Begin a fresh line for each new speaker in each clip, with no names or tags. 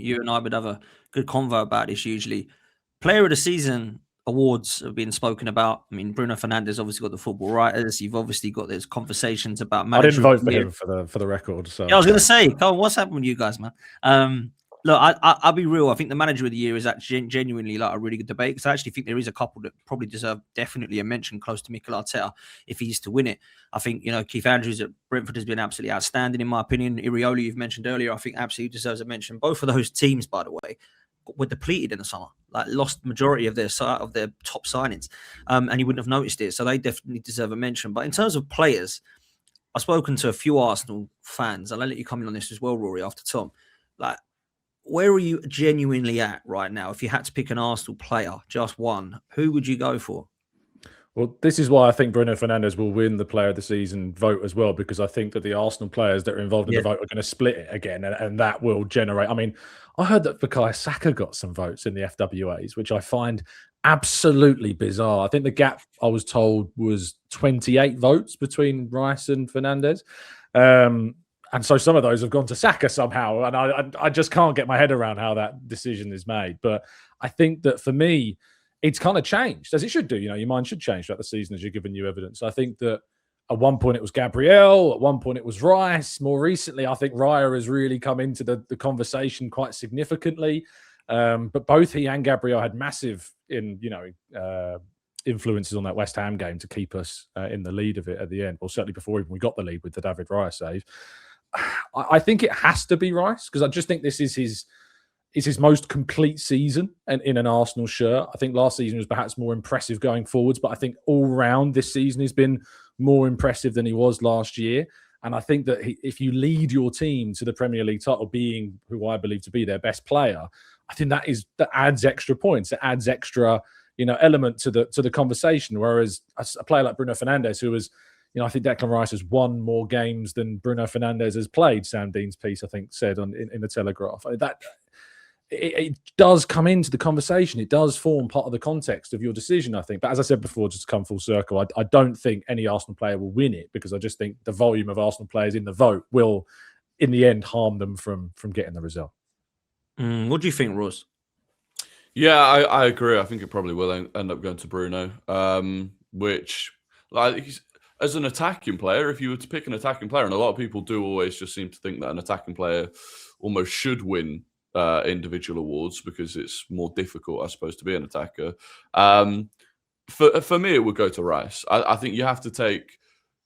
you and I would have a good convo about this usually. Player of the season awards have been spoken about. I mean, Bruno Fernandes obviously got the football writers. You've obviously got those conversations about
manager. I didn't vote for him for the record. So
yeah, I was going to say, Cole, what's happened with you guys, man? Look, I'll be real. I think the manager of the year is actually genuinely like a really good debate, because I actually think there is a couple that probably deserve definitely a mention close to Mikel Arteta if he's to win it. I think, Keith Andrews at Brentford has been absolutely outstanding in my opinion. Irioli, you've mentioned earlier, I think absolutely deserves a mention. Both of those teams, by the way, were depleted in the summer, like lost majority of their top signings, and you wouldn't have noticed it. So they definitely deserve a mention. But in terms of players, I've spoken to a few Arsenal fans, and I'll let you come in on this as well, Rory, after Tom. Like, where are you genuinely at right now? If you had to pick an Arsenal player, just one, who would you go for?
Well, this is why I think Bruno Fernandes will win the Player of the Season vote as well, because I think that the Arsenal players that are involved in the vote are going to split it again, and that will generate... I mean, I heard that Bukayo Saka got some votes in the FWAs, which I find absolutely bizarre. I think the gap, I was told, was 28 votes between Rice and Fernandes. And so some of those have gone to Saka somehow, and I just can't get my head around how that decision is made. But I think that for me, it's kind of changed, as it should do. Your mind should change throughout the season as you're giving new evidence. I think that at one point it was Gabriel, at one point it was Rice. More recently, I think Raya has really come into the conversation quite significantly. But both he and Gabriel had massive influences on that West Ham game to keep us in the lead of it at the end. Well, certainly before even we got the lead with the David Raya save. I think it has to be Rice, because I just think this is his most complete season and in an Arsenal shirt. I think last season was perhaps more impressive going forwards, but I think all round this season has been more impressive than he was last year. And I think that if you lead your team to the Premier League title, being who I believe to be their best player, I think that adds extra points. It adds extra, element to the conversation. Whereas a player like Bruno Fernandes, who was, I think Declan Rice has won more games than Bruno Fernandes has played. Sam Dean's piece, I think, said in the Telegraph. It does come into the conversation. It does form part of the context of your decision, I think. But as I said before, just to come full circle, I don't think any Arsenal player will win it, because I just think the volume of Arsenal players in the vote will, in the end, harm them from getting the result.
What do you think, Ross?
Yeah, I agree. I think it probably will end up going to Bruno, which, like, as an attacking player, if you were to pick an attacking player, and a lot of people do always just seem to think that an attacking player almost should win individual awards because it's more difficult, I suppose, to be an attacker. For me, it would go to Rice. I think you have to take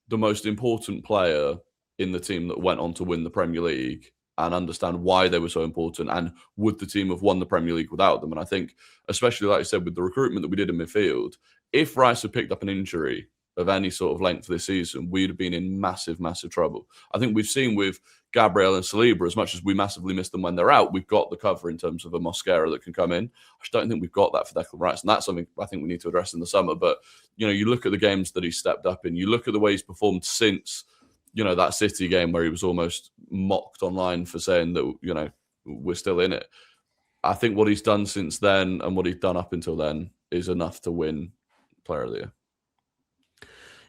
the most important player in the team that went on to win the Premier League and understand why they were so important, and would the team have won the Premier League without them? And I think, especially like I said, with the recruitment that we did in midfield, if Rice had picked up an injury of any sort of length this season, we'd have been in massive, massive trouble. I think we've seen with Gabriel and Saliba, as much as we massively miss them when they're out, we've got the cover in terms of a Mosquera that can come in. I just don't think we've got that for Declan Rice, and that's something I think we need to address in the summer. But, you look at the games that he's stepped up in, you look at the way he's performed since, that City game where he was almost mocked online for saying that, we're still in it. I think what he's done since then and what he's done up until then is enough to win Player of the Year.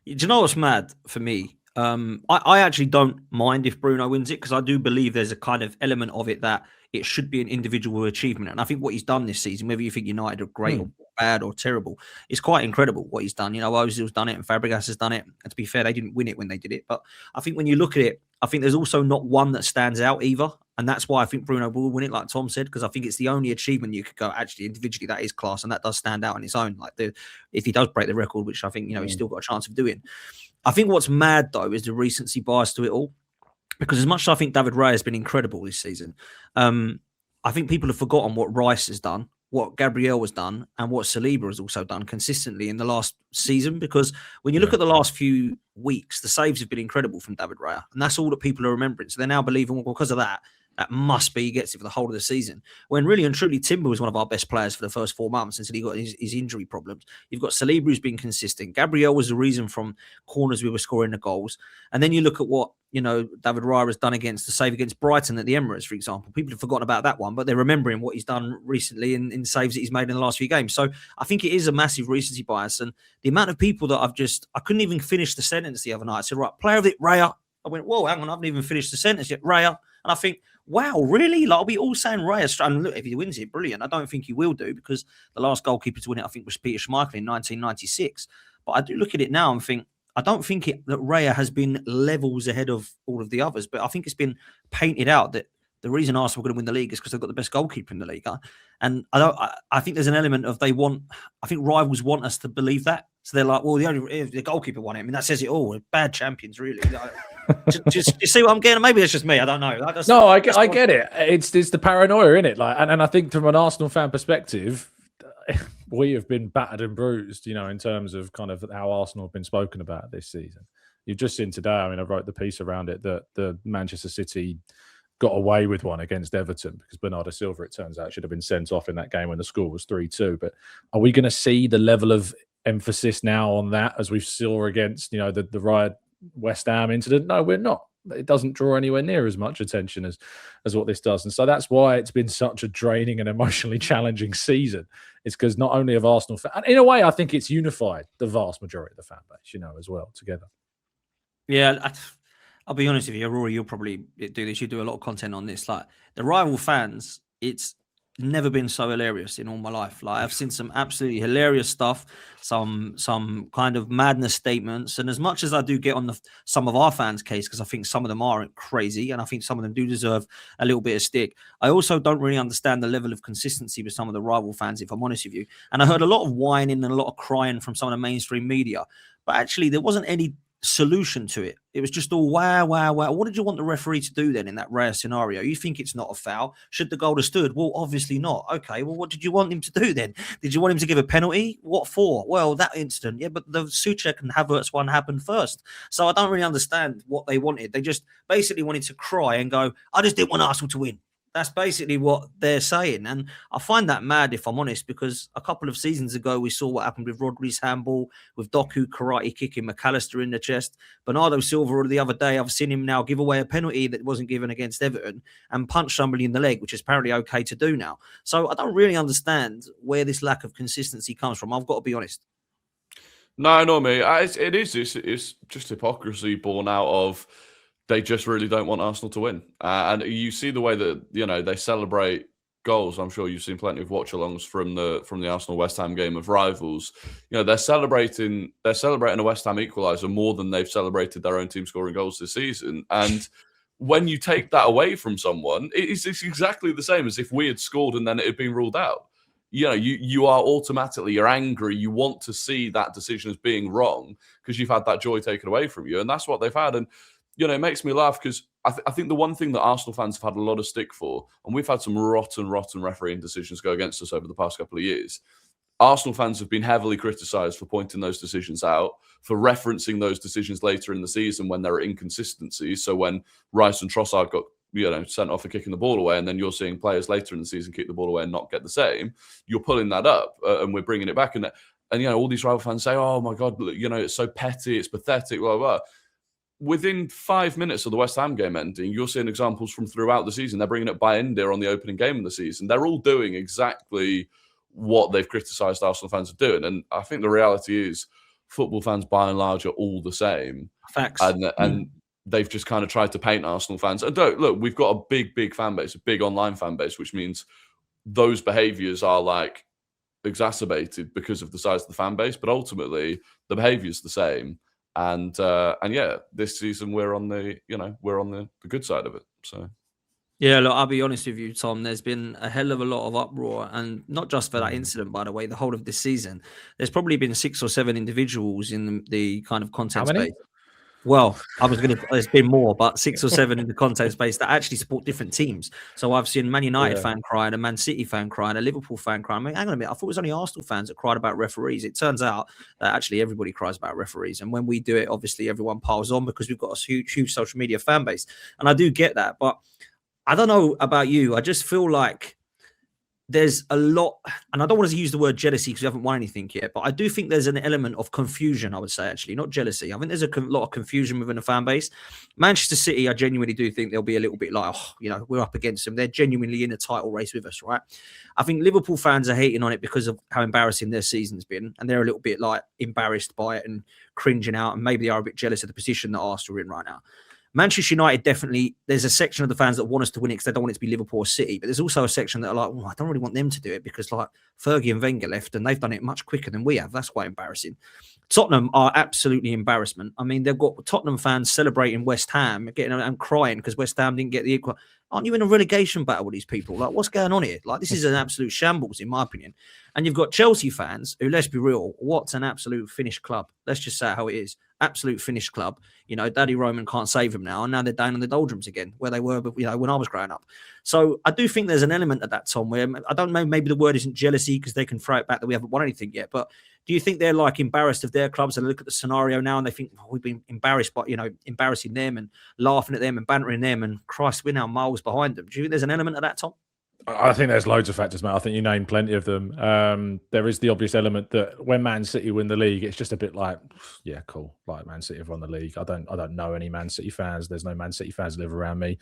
Do you know what's mad for me? I actually don't mind if Bruno wins it, because I do believe there's a kind of element of it that it should be an individual achievement. And I think what he's done this season, whether you think United are great or bad or terrible, is quite incredible what he's done. Ozil's done it and Fabregas has done it. And to be fair, they didn't win it when they did it. But I think when you look at it, I think there's also not one that stands out either. And that's why I think Bruno will win it, like Tom said, because I think it's the only achievement you could go, actually, individually, that is class. And that does stand out on its own. Like if he does break the record, which I think, he's still got a chance of doing. I think what's mad, though, is the recency bias to it all. Because as much as I think David Raya has been incredible this season, I think people have forgotten what Rice has done, what Gabriel has done, and what Saliba has also done consistently in the last season. Because when you look at the last few weeks, the saves have been incredible from David Raya. And that's all that people are remembering. So they're now believing, well, because of that must be he gets it for the whole of the season. When really and truly, Timber was one of our best players for the first 4 months until he got his injury problems. You've got Saliba, who's been consistent. Gabriel was the reason from corners we were scoring the goals. And then you look at what, David Raya has done against the save against Brighton at the Emirates, for example. People have forgotten about that one, but they're remembering what he's done recently in saves that he's made in the last few games. So I think it is a massive recency bias. And the amount of people that I couldn't even finish the sentence the other night. I said, right, player of it, Raya. I went, whoa, hang on, I haven't even finished the sentence yet, Raya. And I think, wow, really? Like, are we all saying Raya? And look, if he wins it, brilliant. I don't think he will do, because the last goalkeeper to win it, I think, was Peter Schmeichel in 1996. But I do look at it now and think, I don't think that Raya has been levels ahead of all of the others, but I think it's been painted out that the reason Arsenal are going to win the league is because they've got the best goalkeeper in the league. And I think there's an element of I think rivals want us to believe that. So they're like, well, the goalkeeper won it. I mean, that says it all. We're bad champions, really. Just you see what I'm getting? Maybe it's just me. I don't know.
I get it. It's the paranoia, in it. Like, and I think from an Arsenal fan perspective, we have been battered and bruised, in terms of kind of how Arsenal have been spoken about this season. You've just seen today, I wrote the piece around it, that the Manchester City got away with one against Everton because Bernardo Silva, it turns out, should have been sent off in that game when the score was 3-2. But are we going to see the level of emphasis now on that as we saw against, the Riot West Ham incident? No, we're not. It doesn't draw anywhere near as much attention as what this does. And so that's why it's been such a draining and emotionally challenging season. It's because not only have Arsenal, and in a way, I think it's unified the vast majority of the fan base, as well, together.
Yeah, I'll be honest with you, Rory, you'll probably do this. You do a lot of content on this. Like, the rival fans, it's never been so hilarious in all my life. Like, I've seen some absolutely hilarious stuff, some kind of madness statements, and as much as I do get on some of our fans' case, because I think some of them are crazy, and I think some of them do deserve a little bit of stick, I also don't really understand the level of consistency with some of the rival fans, if I'm honest with you. And I heard a lot of whining and a lot of crying from some of the mainstream media, but actually there wasn't any solution to it. It was just all wow. What did you want the referee to do then in that rare scenario? You think it's not a foul? Should the goal have stood? Well, obviously not. Okay, well, what did you want him to do then? Did you want him to give a penalty? What for? Well, that incident, yeah, but the Souček and Havertz one happened first. So I don't really understand what they wanted. They just basically wanted to cry and go, I just didn't want Arsenal to win. That's basically what they're saying. And I find that mad, if I'm honest, because a couple of seasons ago, we saw what happened with Rodri's handball, with Doku karate kicking McAllister in the chest. Bernardo Silva, the other day, I've seen him now give away a penalty that wasn't given against Everton and punch somebody in the leg, which is apparently okay to do now. So I don't really understand where this lack of consistency comes from. I've got to be honest.
No, mate. It's just hypocrisy born out of they just really don't want Arsenal to win. And you see the way that, they celebrate goals. I'm sure you've seen plenty of watch-alongs from the Arsenal West Ham game of rivals. They're celebrating a West Ham equaliser more than they've celebrated their own team scoring goals this season. And when you take that away from someone, it's exactly the same as if we had scored and then it had been ruled out. You are automatically, you're angry. You want to see that decision as being wrong because you've had that joy taken away from you. And that's what they've had. And it makes me laugh because I think the one thing that Arsenal fans have had a lot of stick for, and we've had some rotten refereeing decisions go against us over the past couple of years. Arsenal fans have been heavily criticised for pointing those decisions out, for referencing those decisions later in the season when there are inconsistencies. So when Rice and Trossard got sent off for kicking the ball away, and then you're seeing players later in the season kick the ball away and not get the same, you're pulling that up and we're bringing it back. And all these rival fans say, oh my God, it's so petty, it's pathetic, blah, blah, blah. Within 5 minutes of the West Ham game ending, you're seeing examples from throughout the season. They're bringing it by India on the opening game of the season. They're all doing exactly what they've criticised Arsenal fans are doing. And I think the reality is football fans, by and large, are all the same.
Facts.
And they've just kind of tried to paint Arsenal fans. And look, we've got a big fan base, a big online fan base, which means those behaviours are like exacerbated because of the size of the fan base. But ultimately, the behaviour is the same. And yeah, this season we're on the good side of it. So
yeah, look, I'll be honest with you, Tom. There's been a hell of a lot of uproar, and not just for that incident, by the way. The whole of this season, there's probably been 6 or 7 individuals in the kind of content space. Well, there's been more, but 6 or 7 in the content space that actually support different teams. So I've seen Man United fan cry, and a Man City fan cry, and a Liverpool fan cry. I mean, hang on a minute. I thought it was only Arsenal fans that cried about referees. It turns out that actually everybody cries about referees. And when we do it, obviously everyone piles on because we've got a huge social media fan base. And I do get that. But I don't know about you. I just feel like there's a lot, and I don't want to use the word jealousy because we haven't won anything yet, but I do think there's an element of confusion, I would say, actually, not jealousy. I think there's a lot of confusion within the fan base. Manchester City, I genuinely do think they'll be a little bit like, we're up against them. They're genuinely in a title race with us, right? I think Liverpool fans are hating on it because of how embarrassing their season's been, and they're a little bit like embarrassed by it and cringing out, and maybe they are a bit jealous of the position that Arsenal are in right now. Manchester United definitely, there's a section of the fans that want us to win it because they don't want it to be Liverpool or City. But there's also a section that are like, I don't really want them to do it because like Fergie and Wenger left and they've done it much quicker than we have. That's quite embarrassing. Tottenham are absolutely embarrassment. I mean, they've got Tottenham fans celebrating West Ham, getting and crying because West Ham didn't get the equal. Aren't you in a relegation battle with these people? Like, what's going on here? Like, this is an absolute shambles, in my opinion. And you've got Chelsea fans who, let's be real, what's an absolute finished club? Let's just say how it is. Absolute finished club. You know, Daddy Roman can't save them now, and now they're down in the doldrums again, where they were, you know, when I was growing up. So I do think there's an element of that, Tom, where I don't know, maybe the word isn't jealousy because they can throw it back that we haven't won anything yet. But do you think they're like embarrassed of their clubs and they look at the scenario now and they think, we've been embarrassed by, you know, embarrassing them and laughing at them and bantering them, and Christ, we're now miles behind them? Do you think there's an element of that, Tom?
I think there's loads of factors, mate. I think you named plenty of them. There is the obvious element that when Man City win the league, it's just a bit like, yeah, cool. Like Man City have won the league. I don't know any Man City fans. There's no Man City fans who live around me.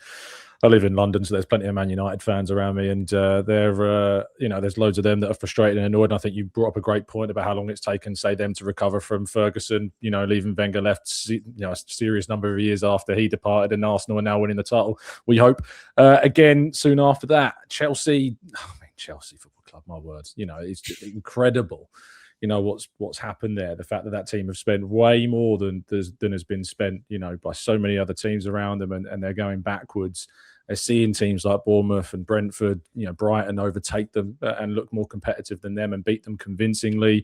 I live in London, so there's plenty of Man United fans around me, and there's loads of them that are frustrated and annoyed. And I think you brought up a great point about how long it's taken, say, them to recover from Ferguson. You know, leaving Wenger left, a serious number of years after he departed, and Arsenal are now winning the title. We hope again soon after that. Chelsea Football Club, my words. You know, it's just incredible. You know what's happened there. The fact that team have spent way more than has been spent, you know, by so many other teams around them, and they're going backwards. They're seeing teams like Bournemouth and Brentford, you know, Brighton overtake them and look more competitive than them and beat them convincingly.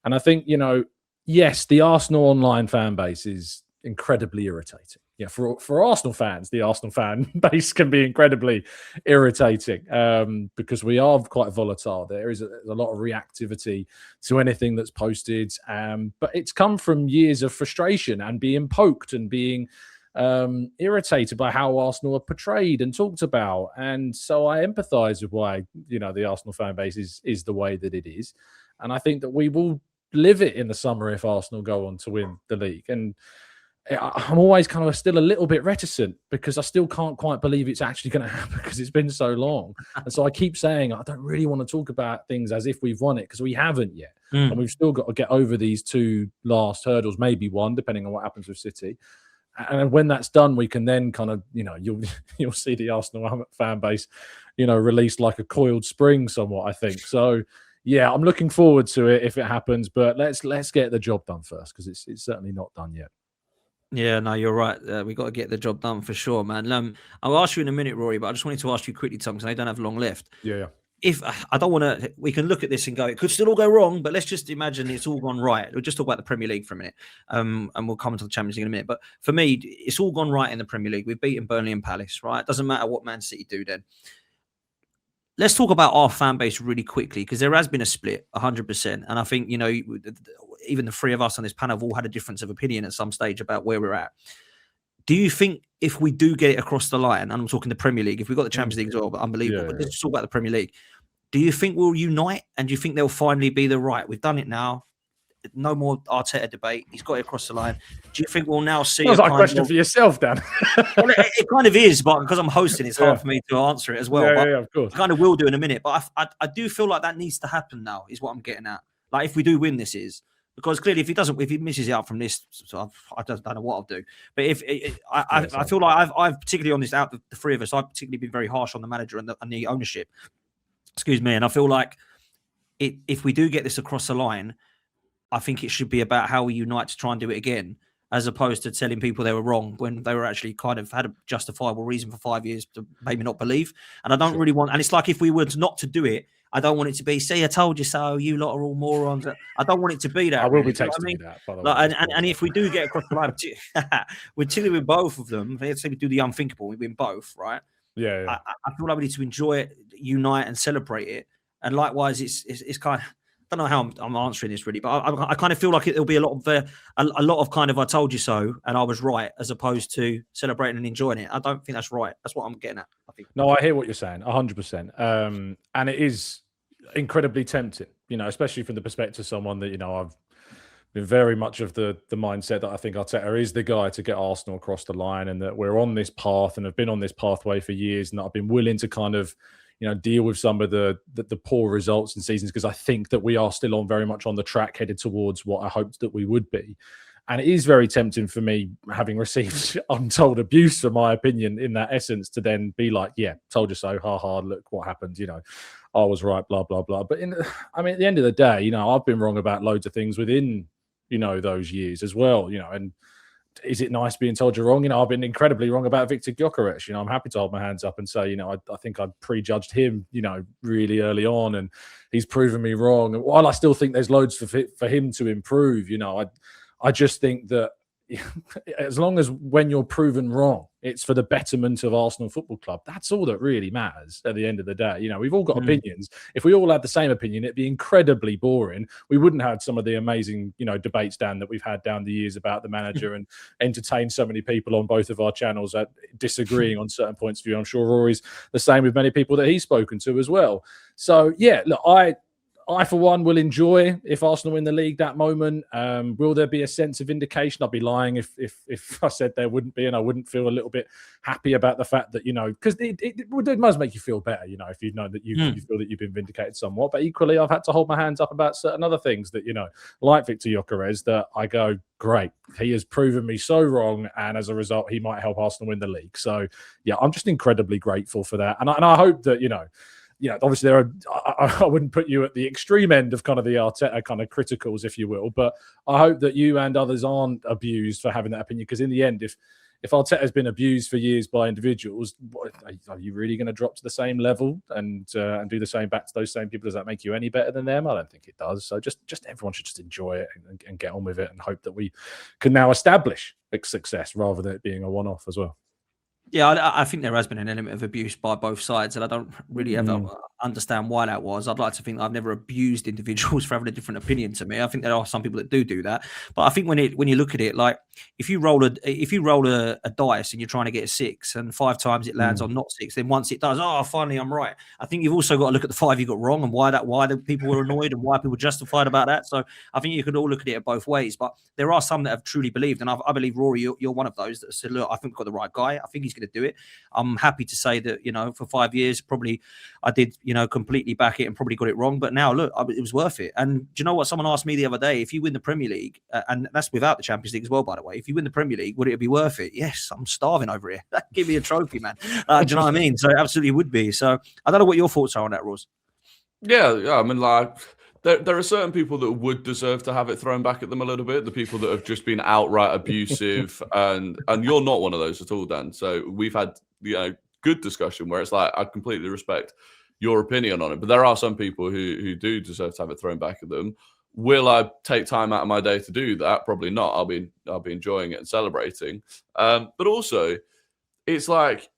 And I think, you know, yes, the Arsenal online fan base is incredibly irritating. Yeah, for Arsenal fans, the Arsenal fan base can be incredibly irritating because we are quite volatile. There is a lot of reactivity to anything that's posted, but it's come from years of frustration and being poked and being irritated by how Arsenal are portrayed and talked about. And so I empathise with why, you know, the Arsenal fan base is the way that it is. And I think that we will live it in the summer if Arsenal go on to win the league. And I'm always kind of still a little bit reticent because I still can't quite believe it's actually going to happen because it's been so long. And so I keep saying, I don't really want to talk about things as if we've won it because we haven't yet. And we've still got to get over these two last hurdles, maybe one, depending on what happens with City. And when that's done, we can then kind of, you know, you'll see the Arsenal fan base, you know, released like a coiled spring somewhat, I think. So, yeah, I'm looking forward to it if it happens, but let's get the job done first because it's certainly not done yet.
Yeah, no, you're right. We've got to get the job done for sure, man. I'll ask you in a minute, Rory, but I just wanted to ask you quickly, Tom, because I don't have long left.
Yeah.
If I don't want to, we can look at this and go, it could still all go wrong, but let's just imagine it's all gone right. We'll just talk about the Premier League for a minute, and we'll come into the Champions League in a minute. But for me, it's all gone right in the Premier League. We've beaten Burnley and Palace, right? It doesn't matter what Man City do then. Let's talk about our fan base really quickly because there has been a split, 100%. And I think, you know, even the three of us on this panel have all had a difference of opinion at some stage about where we're at. Do you think if we do get it across the line, and I'm talking the Premier League, if we've got the Champions League as well, but unbelievable, but let's just talk about the Premier League. Do you think we'll unite? And do you think they'll finally be the right? We've done it now. No more Arteta debate. He's got it across the line. Do you think we'll now see?
That was like a question for yourself, Dan.
Well, it kind of is, but because I'm hosting, it's hard for me to answer it as well.
Yeah, of course.
I kind of will do in a minute. But I do feel like that needs to happen now, is what I'm getting at. Like, if we do win this, because clearly if he misses it out from this, so I don't know what I'll do. But I feel like I've particularly on this, out of the three of us, I've particularly been very harsh on the manager and the ownership. Excuse me. And I feel like if we do get this across the line, I think it should be about how we unite to try and do it again, as opposed to telling people they were wrong when they were actually kind of had a justifiable reason for 5 years to maybe not believe. And I don't really want, and it's like if we were not to do it, I don't want it to be, see, I told you so, you lot are all morons. I don't want it to be that.
I will be texting you that, by the way.
And if we do get across the line, we're chilling with both of them. Let's say we do the unthinkable, we win both, right?
Yeah.
I feel like we need to enjoy it, unite and celebrate it. And likewise, it's kind of, I don't know how I'm answering this really, but I kind of feel like it'll be a lot of kind of I told you so and I was right, as opposed to celebrating and enjoying it. I don't think that's right. That's what I'm getting at, I think.
No, I hear what you're saying, 100%. And it is incredibly tempting, you know, especially from the perspective of someone that, you know, I've been very much of the mindset that I think Arteta is the guy to get Arsenal across the line, and that we're on this path and have been on this pathway for years, and that I've been willing to kind of, you know, deal with some of the poor results in seasons because I think that we are still very much on the track headed towards what I hoped that we would be. And it is very tempting for me, having received untold abuse for my opinion in that essence, to then be like, yeah, told you so, ha ha, look what happened, I was right, blah, blah, blah. But at the end of the day, I've been wrong about loads of things within, those years as well, and is it nice being told you're wrong? I've been incredibly wrong about Victor Gyökeres. I'm happy to hold my hands up and say, I think I prejudged him, really early on, and he's proven me wrong. And while I still think there's loads for him to improve, I just think that as long as when you're proven wrong, it's for the betterment of Arsenal Football Club. That's all that really matters at the end of the day. We've all got opinions. If we all had the same opinion, it'd be incredibly boring. We wouldn't have some of the amazing, debates, Dan, that we've had down the years about the manager and entertain so many people on both of our channels at disagreeing on certain points of view. I'm sure Rory's the same with many people that he's spoken to as well. So, yeah, look, I, for one, will enjoy if Arsenal win the league that moment. Will there be a sense of vindication? I'd be lying if I said there wouldn't be, and I wouldn't feel a little bit happy about the fact that, because it must make you feel better, if you know that you feel that you've been vindicated somewhat. But equally, I've had to hold my hands up about certain other things that, like Victor Gyökeres, that I go, great, he has proven me so wrong, and as a result, he might help Arsenal win the league. So, yeah, I'm just incredibly grateful for that. And I hope that, obviously I wouldn't put you at the extreme end of kind of the Arteta kind of criticals, if you will, but I hope that you and others aren't abused for having that opinion, because in the end, if Arteta has been abused for years by individuals, are you really going to drop to the same level and do the same back to those same people? Does that make you any better than them? I don't think it does. So just everyone should just enjoy it and get on with it, and hope that we can now establish success rather than it being a one-off as well.
Yeah, I think there has been an element of abuse by both sides, and I don't really ever understand why that was. I'd like to think I've never abused individuals for having a different opinion to me. I think there are some people that do that, but I think when you look at it, like if you roll a dice and you're trying to get a 6, and 5 times it lands on not 6, then once it does, finally I'm right. I think you've also got to look at the 5 you got wrong and why the people were annoyed and why people were justified about that. So I think you could all look at it both ways, but there are some that have truly believed, and I believe, Rory, you're one of those that said, look, I think we've got the right guy. I think he's going to do it. I'm happy to say that, for 5 years, probably I did, completely back it and probably got it wrong. But now, look, it was worth it. And do you know what? Someone asked me the other day, if you win the Premier League, and that's without the Champions League as well, by the way, if you win the Premier League, would it be worth it? Yes, I'm starving over here. Give me a trophy, man. Do you know what I mean? So it absolutely would be. So I don't know what your thoughts are on that, Ross.
Yeah. I mean, like, there are certain people that would deserve to have it thrown back at them a little bit. The people that have just been outright abusive, and you're not one of those at all, Dan. So we've had good discussion where it's like, I completely respect your opinion on it, but there are some people who do deserve to have it thrown back at them. Will I take time out of my day to do that? Probably not. I'll be enjoying it and celebrating. But also, it's like,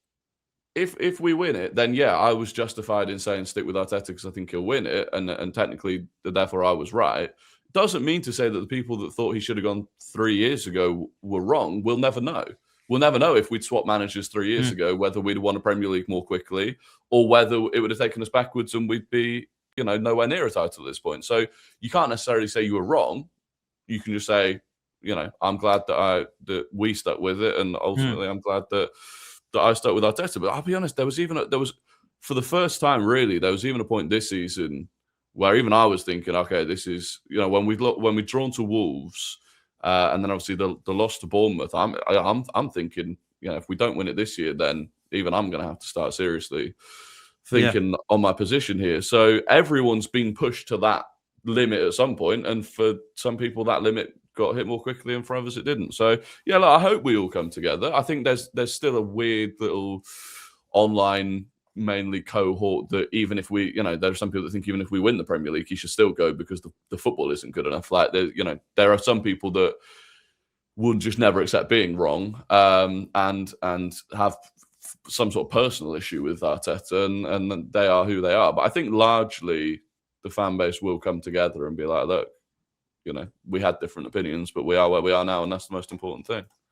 if we win it, then yeah, I was justified in saying stick with Arteta because I think he'll win it, and technically, therefore, I was right. Doesn't mean to say that the people that thought he should have gone 3 years ago were wrong. We'll never know. We'll never know if we'd swapped managers 3 years ago, whether we'd have won a Premier League more quickly, or whether it would have taken us backwards and we'd be, nowhere near a title at this point. So you can't necessarily say you were wrong. You can just say, I'm glad that we stuck with it, and ultimately, I'm glad that I stuck with Arteta. But I'll be honest, there was for the first time, really, there was even a point this season where even I was thinking, okay, this is, when we'd drawn to Wolves, and then obviously the loss to Bournemouth, I'm thinking, if we don't win it this year, then even I'm going to have to start seriously thinking on my position here. So everyone's been pushed to that limit at some point, and for some people that limit got hit more quickly, and for others it didn't. So yeah, look, I hope we all come together. I think there's still a weird little online mainly cohort that even if we, there are some people that think even if we win the Premier League, he should still go because the football isn't good enough. Like there are some people that would just never accept being wrong, and have some sort of personal issue with Arteta, and they are who they are. But I think largely the fan base will come together and be like, look, we had different opinions, but we are where we are now, and that's the most important thing.